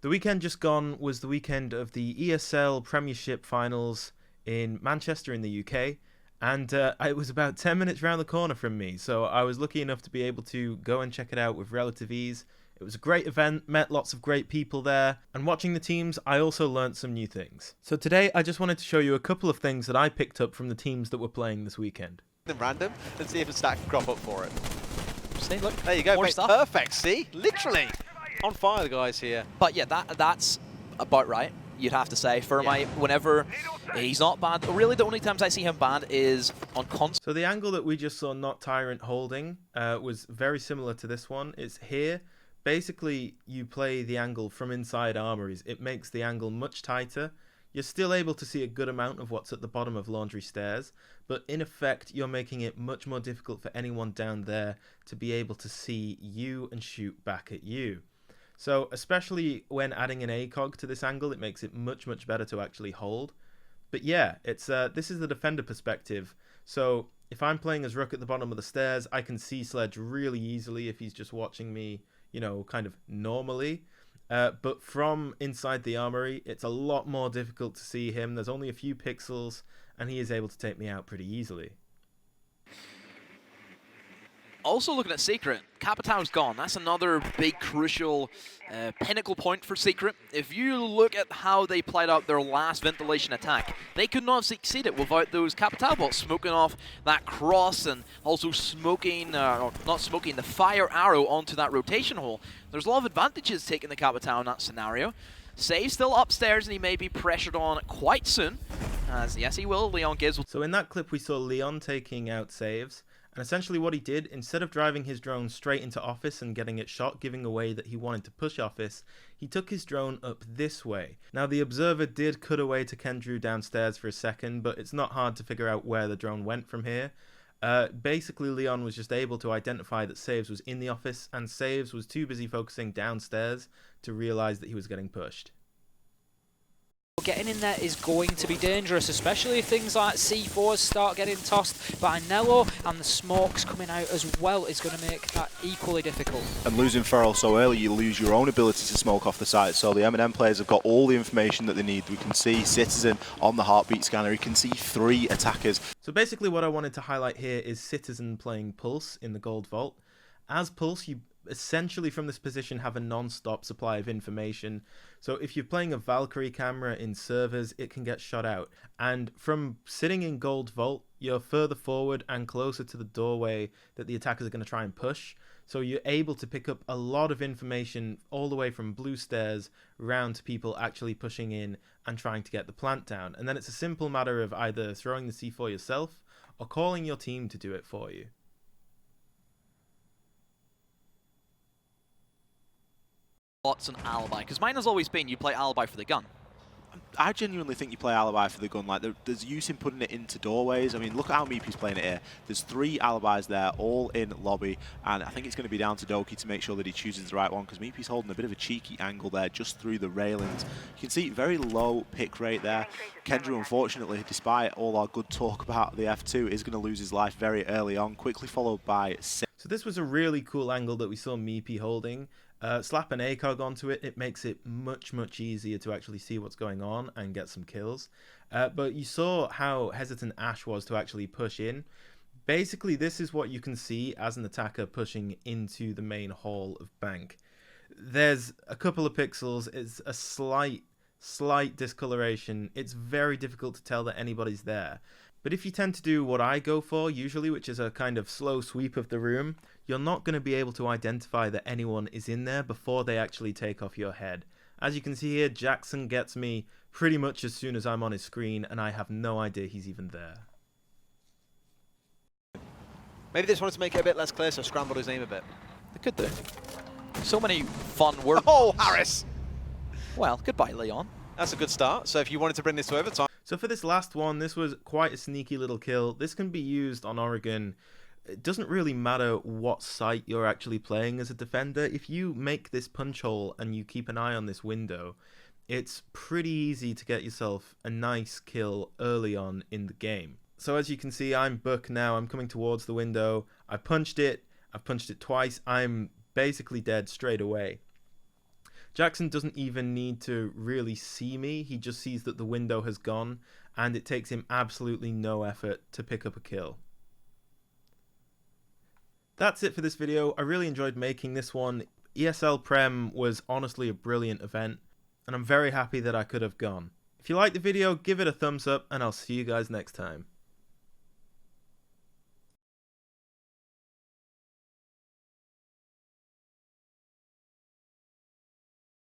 The weekend just gone was the weekend of the ESL Premiership finals in Manchester in the UK, and it was about 10 minutes round the corner from me, so I was lucky enough to be able to go and check it out with relative ease. It was a great event, met lots of great people there, and watching the teams, I also learnt some new things. So today, I just wanted to show you a couple of things that I picked up from the teams that were playing this weekend. Random and see if a stack can crop up for it. See, look, there you go, more mate. stuff. Perfect. See, literally on fire, the guys here. But yeah, that's about right. You'd have to say for my whenever he's not banned. Really, the only times I see him banned is on console. So the angle that we just saw Not Tyrant holding was very similar to this one. It's here. Basically, you play the angle from inside armories. It makes the angle much tighter. You're still able to see a good amount of what's at the bottom of Laundry Stairs, but in effect, you're making it much more difficult for anyone down there to be able to see you and shoot back at you. So, especially when adding an ACOG to this angle, it makes it much better to actually hold. But yeah, it's this is the defender perspective. So, if I'm playing as Rook at the bottom of the stairs, I can see Sledge really easily if he's just watching me, you know, kind of normally. But from inside the armory, it's a lot more difficult to see him. There's only a few pixels, and he is able to take me out pretty easily. Also looking at Secret, Capitão's gone. That's another big, crucial pinnacle point for Secret. If you look at how they played out their last ventilation attack, they could not have succeeded without those Capitão bots smoking off that cross and also smoking, or not smoking, the fire arrow onto that rotation hole. There's a lot of advantages taking the Capitão in that scenario. Save still upstairs, and he may be pressured on quite soon. As yes, he will. Leon gives. So in that clip, we saw Leon taking out Saves. And essentially what he did, instead of driving his drone straight into Office and getting it shot, giving away that he wanted to push Office, he took his drone up this way. Now the observer did cut away to Kendrew downstairs for a second, but it's not hard to figure out where the drone went from here. Basically Leon was just able to identify that Saves was in the Office, and Saves was too busy focusing downstairs to realise that he was getting pushed. Getting in there is going to be dangerous, especially if things like C4s start getting tossed by Nello, and the smokes coming out as well is going to make that equally difficult. And losing Feral so early, you lose your own ability to smoke off the site. So the M&M players have got all the information that they need. We can see Citizen on the heartbeat scanner. You can see 3 attackers. So basically what I wanted to highlight here is Citizen playing Pulse in the Gold Vault. As Pulse, you essentially from this position have a non-stop supply of information. So if you're playing a Valkyrie camera in servers, it can get shot out. And from sitting in Gold Vault, you're further forward and closer to the doorway that the attackers are going to try and push. So you're able to pick up a lot of information all the way from Blue Stairs round to people actually pushing in and trying to get the plant down. And then it's a simple matter of either throwing the C4 yourself or calling your team to do it for you. Lots an Alibi, because mine has always been you play Alibi for the gun. I genuinely think you play Alibi for the gun. Like there's use in putting it into doorways. I mean, look at how Meepy's playing it here. There's 3 Alibis there, all in lobby, and I think it's going to be down to Doki to make sure that he chooses the right one, because Meepy's holding a bit of a cheeky angle there, just through the railings. You can see very low pick rate there. Kendrew, unfortunately, despite all our good talk about the F2, is going to lose his life very early on, quickly followed by 6. So this was a really cool angle that we saw Meepy holding. Slap an ACOG onto it, it makes it much easier to actually see what's going on and get some kills. But you saw how hesitant Ash was to actually push in. Basically, this is what you can see as an attacker pushing into the main hall of Bank. There's a couple of pixels, it's a slight discoloration. It's very difficult to tell that anybody's there. But if you tend to do what I go for usually, which is a kind of slow sweep of the room, you're not going to be able to identify that anyone is in there before they actually take off your head. As you can see here, Jackson gets me pretty much as soon as I'm on his screen, and I have no idea he's even there. Maybe they just wanted to make it a bit less clear, so scrambled his name a bit. They could do. So many fun words. Oh, Harris! Well, goodbye, Leon. That's a good start. So if you wanted to bring this to overtime... So for this last one, this was quite a sneaky little kill. This can be used on Aragon. It doesn't really matter what site you're actually playing as a defender. If you make this punch hole and you keep an eye on this window, it's pretty easy to get yourself a nice kill early on in the game. So as you can see, I'm Buck now. I'm coming towards the window. I've punched it twice. I'm basically dead straight away. Jackson doesn't even need to really see me. He just sees that the window has gone, and it takes him absolutely no effort to pick up a kill. That's it for this video. I really enjoyed making this one. ESL Prem was honestly a brilliant event, and I'm very happy that I could have gone. If you liked the video, give it a thumbs up, and I'll see you guys next time.